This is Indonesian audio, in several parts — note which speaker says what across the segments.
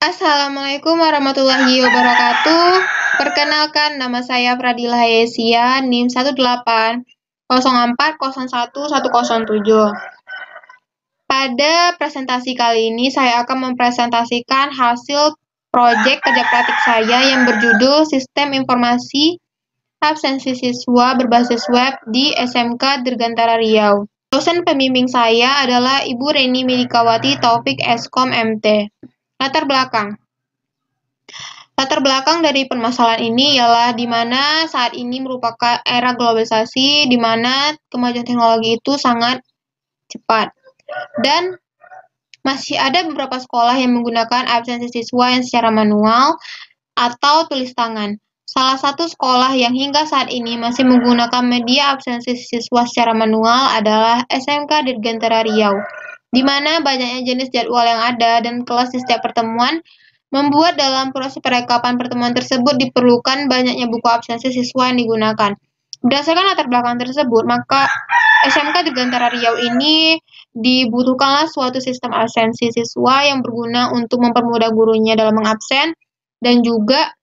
Speaker 1: Assalamualaikum warahmatullahi wabarakatuh. Perkenalkan, nama saya Pradila Hayesia, NIM 1804011107. Pada presentasi kali ini, saya akan mempresentasikan hasil proyek kerja praktik saya yang berjudul Sistem Informasi Absensi Siswa Berbasis Web di SMK Dirgantara Riau. Dosen pembimbing saya adalah Ibu Reni Medikawati Taufik Eskom MT. Latar belakang dari permasalahan ini ialah di mana saat ini merupakan era globalisasi, di mana kemajuan teknologi itu sangat cepat. Dan masih ada beberapa sekolah yang menggunakan absensi siswa yang secara manual atau tulis tangan. Salah satu sekolah yang hingga saat ini masih menggunakan media absensi siswa secara manual adalah SMK Dirgantara Riau, di mana banyaknya jenis jadwal yang ada dan kelas di setiap pertemuan membuat dalam proses perekapan pertemuan tersebut diperlukan banyaknya buku absensi siswa yang digunakan. Berdasarkan latar belakang tersebut, maka SMK Dirgantara Riau ini dibutuhkanlah suatu sistem absensi siswa yang berguna untuk mempermudah gurunya dalam mengabsen dan juga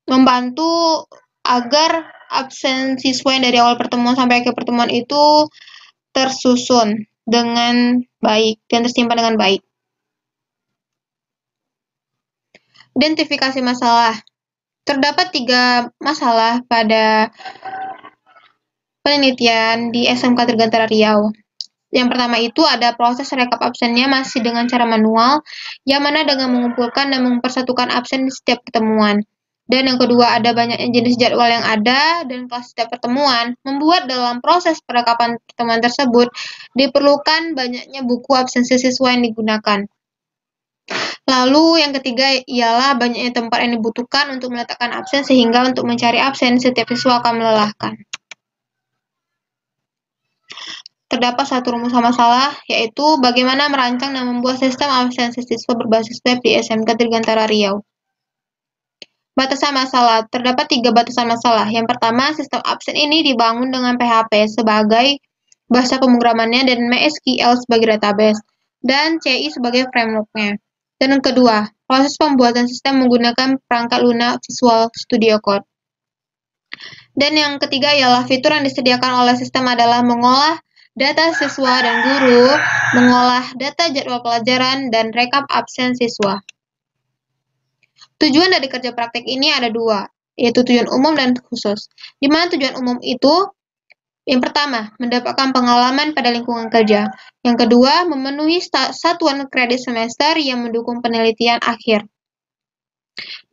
Speaker 1: membantu agar absen siswa yang dari awal pertemuan sampai ke pertemuan itu tersusun dengan baik dan tersimpan dengan baik. Identifikasi masalah. Terdapat 3 masalah pada penelitian di SMK Dirgantara Riau. Yang pertama itu ada proses rekap absennya masih dengan cara manual, yang mana dengan mengumpulkan dan mempersatukan absen di setiap pertemuan. Dan yang kedua ada banyaknya jenis jadwal yang ada dan kelas setiap pertemuan, membuat dalam proses perekapan pertemuan tersebut diperlukan banyaknya buku absensi siswa yang digunakan. Lalu yang ketiga ialah banyaknya tempat yang dibutuhkan untuk meletakkan absen sehingga untuk mencari absen setiap siswa akan melelahkan. Terdapat satu rumus masalah, yaitu bagaimana merancang dan membuat sistem absensi siswa berbasis web di SMK Dirgantara Riau. Batasan masalah. Terdapat 3 batasan masalah. Yang pertama, sistem absen ini dibangun dengan PHP sebagai bahasa pemrogramannya dan MySQL sebagai database, dan CI sebagai framework-nya. Dan yang kedua, proses pembuatan sistem menggunakan perangkat lunak Visual Studio Code. Dan yang ketiga ialah fitur yang disediakan oleh sistem adalah mengolah data siswa dan guru, mengolah data jadwal pelajaran, dan rekap absen siswa. Tujuan dari kerja praktik ini ada 2, yaitu tujuan umum dan khusus. Di mana tujuan umum itu, yang pertama, mendapatkan pengalaman pada lingkungan kerja. Yang kedua, memenuhi satuan kredit semester yang mendukung penelitian akhir.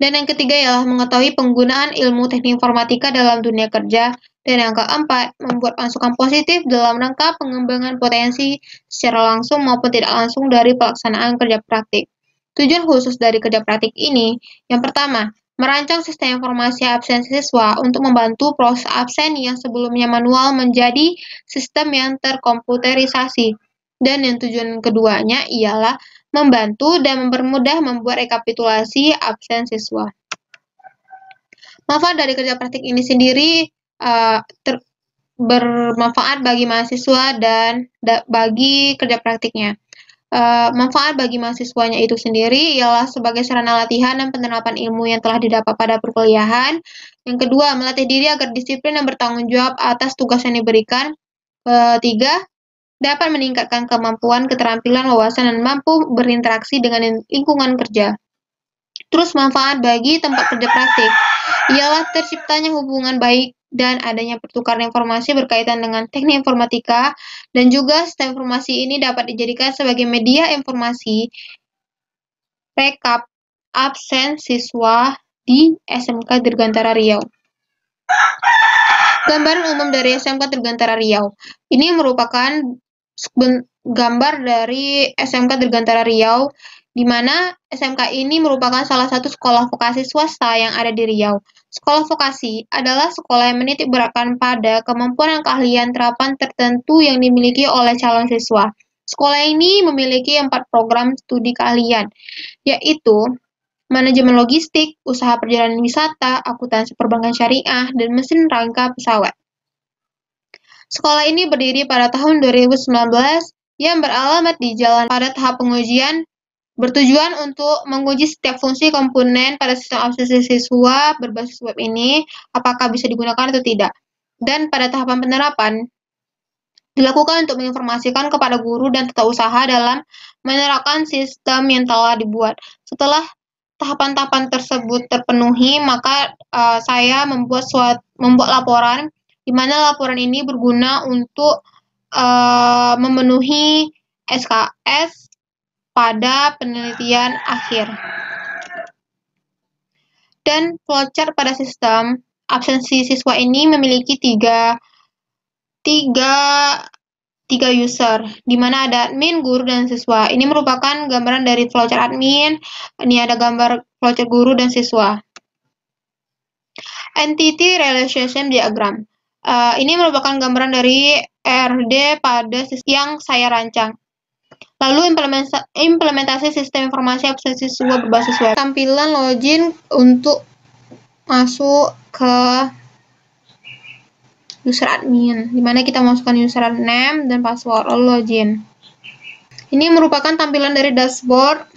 Speaker 1: Dan yang ketiga ialah mengetahui penggunaan ilmu teknik informatika dalam dunia kerja. Dan yang keempat, membuat masukan positif dalam rangka pengembangan potensi secara langsung maupun tidak langsung dari pelaksanaan kerja praktik. Tujuan khusus dari kerja praktik ini, yang pertama, merancang sistem informasi absen siswa untuk membantu proses absen yang sebelumnya manual menjadi sistem yang terkomputerisasi. Dan yang tujuan keduanya ialah membantu dan mempermudah membuat rekapitulasi absen siswa. Manfaat dari kerja praktik ini sendiri bermanfaat bagi mahasiswa dan bagi kerja praktiknya. Manfaat bagi mahasiswanya itu sendiri ialah sebagai sarana latihan dan penerapan ilmu yang telah didapat pada perkuliahan. Yang kedua, melatih diri agar disiplin dan bertanggung jawab atas tugas yang diberikan. Ketiga, dapat meningkatkan kemampuan, keterampilan, wawasan, dan mampu berinteraksi dengan lingkungan kerja. Terus manfaat bagi tempat kerja praktik ialah terciptanya hubungan baik dan adanya pertukaran informasi berkaitan dengan teknik informatika, dan juga sistem informasi ini dapat dijadikan sebagai media informasi rekap absen siswa di SMK Dirgantara Riau. Gambaran umum dari SMK Dirgantara Riau. Ini merupakan gambar dari SMK Dirgantara Riau, di mana SMK ini merupakan salah satu sekolah vokasi swasta yang ada di Riau. Sekolah vokasi adalah sekolah yang menitik beratkan pada kemampuan dan keahlian terapan tertentu yang dimiliki oleh calon siswa. Sekolah ini memiliki 4 program studi keahlian, yaitu manajemen logistik, usaha perjalanan wisata, akuntansi perbankan syariah, dan mesin rangka pesawat. Sekolah ini berdiri pada tahun 2019 yang beralamat di Jalan pada tahap pengujian bertujuan untuk menguji setiap fungsi komponen pada sistem absensi siswa berbasis web ini, apakah bisa digunakan atau tidak. Dan pada tahapan penerapan, dilakukan untuk menginformasikan kepada guru dan tata usaha dalam menerapkan sistem yang telah dibuat. Setelah tahapan-tahapan tersebut terpenuhi, maka saya membuat laporan, di mana laporan ini berguna untuk memenuhi SKS pada penelitian akhir. Dan flowchart pada sistem absensi siswa ini memiliki tiga user, di mana ada admin, guru, dan siswa. Ini merupakan gambaran dari flowchart admin. Ini ada gambar flowchart guru dan siswa. Entity Relationship Diagram. Ini merupakan gambaran dari ERD pada sistem yang saya rancang. Lalu implementasi sistem informasi absensi siswa berbasis web. Tampilan login untuk masuk ke user admin, di mana kita masukkan username dan password, lalu login. Ini merupakan tampilan dari dashboard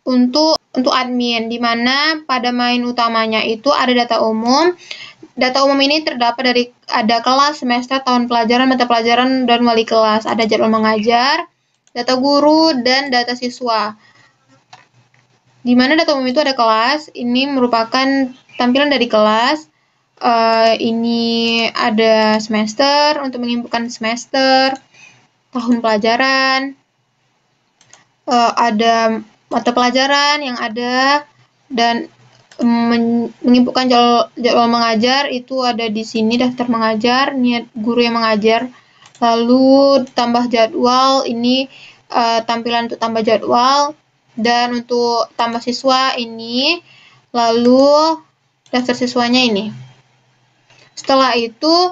Speaker 1: untuk admin, di mana pada main utamanya itu ada data umum. Data umum ini terdapat dari ada kelas, semester, tahun pelajaran, mata pelajaran, dan wali kelas. Ada jadwal mengajar, data guru, dan data siswa. Di mana data umum itu ada kelas, ini merupakan tampilan dari kelas. Ini ada semester untuk menginfokan semester, tahun pelajaran, ada mata pelajaran yang ada, dan menginfokan jadwal mengajar itu ada di sini, daftar mengajar, niat guru yang mengajar, lalu tambah jadwal, ini tampilan untuk tambah jadwal, dan untuk tambah siswa ini, lalu daftar siswanya ini. Setelah itu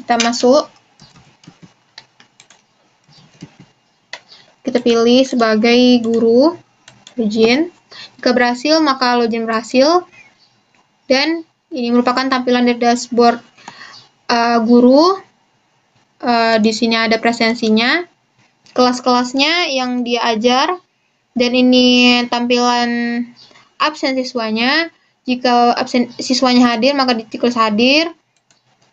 Speaker 1: kita masuk, kita pilih sebagai guru, login. Jika berhasil, maka login berhasil. Dan ini merupakan tampilan dari dashboard guru. Di sini ada presensinya, kelas-kelasnya yang dia ajar, dan ini tampilan absen siswanya. Jika absen siswanya hadir, maka ditulis hadir.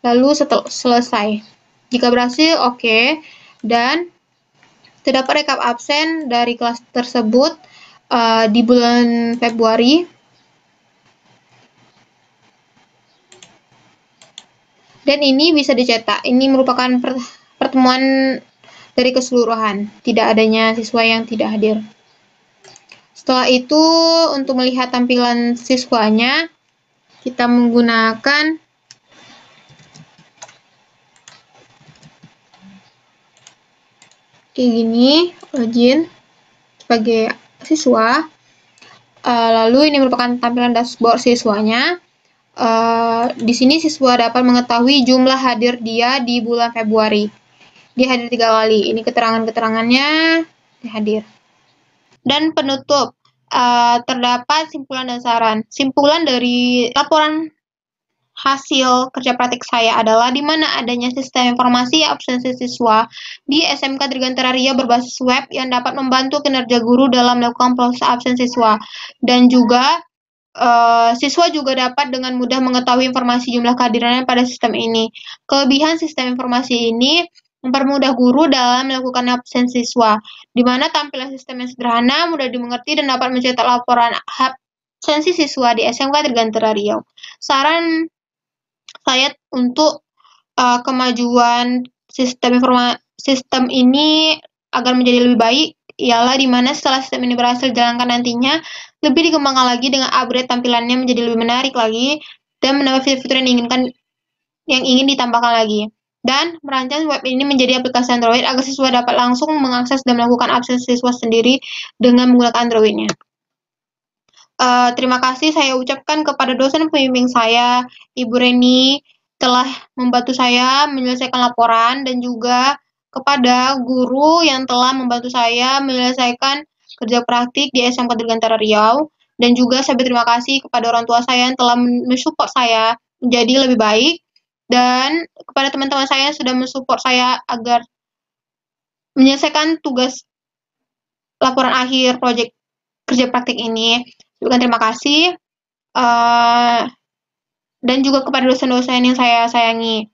Speaker 1: Lalu selesai. Jika berhasil, oke. Dan terdapat rekap absen dari kelas tersebut di bulan Februari. Dan ini bisa dicetak. Ini merupakan pertemuan dari keseluruhan, tidak adanya siswa yang tidak hadir. Setelah itu, untuk melihat tampilan siswanya, kita menggunakan kayak gini, login sebagai siswa. Lalu ini merupakan tampilan dashboard siswanya. Di sini siswa dapat mengetahui jumlah hadir dia di bulan Februari. Dia hadir 3 kali. Ini keterangannya dia hadir. Dan penutup, terdapat simpulan dan saran. Simpulan dari laporan hasil kerja praktik saya adalah di mana adanya sistem informasi absensi siswa di SMK Dirgantara Riau berbasis web yang dapat membantu kinerja guru dalam melakukan proses absen siswa, dan juga siswa juga dapat dengan mudah mengetahui informasi jumlah kehadirannya pada sistem ini. Kelebihan sistem informasi ini mempermudah guru dalam melakukan absen siswa, di mana tampilan sistem yang sederhana, mudah dimengerti, dan dapat mencetak laporan absensi siswa di SMK Dirgantara Riau. Saran saya untuk kemajuan sistem ini agar menjadi lebih baik ialah di mana setelah sistem ini berhasil dijalankan nantinya lebih dikembangkan lagi dengan upgrade tampilannya menjadi lebih menarik lagi dan menambah fitur-fitur yang ingin ditambahkan lagi, dan merancang web ini menjadi aplikasi Android agar siswa dapat langsung mengakses dan melakukan absen siswa sendiri dengan menggunakan Android-nya. Terima kasih saya ucapkan kepada dosen pembimbing saya, Ibu Reni, telah membantu saya menyelesaikan laporan, dan juga kepada guru yang telah membantu saya menyelesaikan kerja praktik di SMK Dirgantara Riau, dan juga saya berterima kasih kepada orang tua saya yang telah mensupport saya menjadi lebih baik, dan kepada teman-teman saya yang sudah mensupport saya agar menyelesaikan tugas laporan akhir proyek kerja praktik ini. Terima kasih. Dan juga kepada dosen-dosen yang saya sayangi.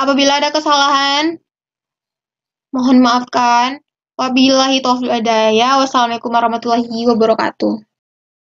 Speaker 1: Apabila ada kesalahan, mohon maafkan. Wabillahi taufiq wal hidayah. Wassalamualaikum warahmatullahi wabarakatuh.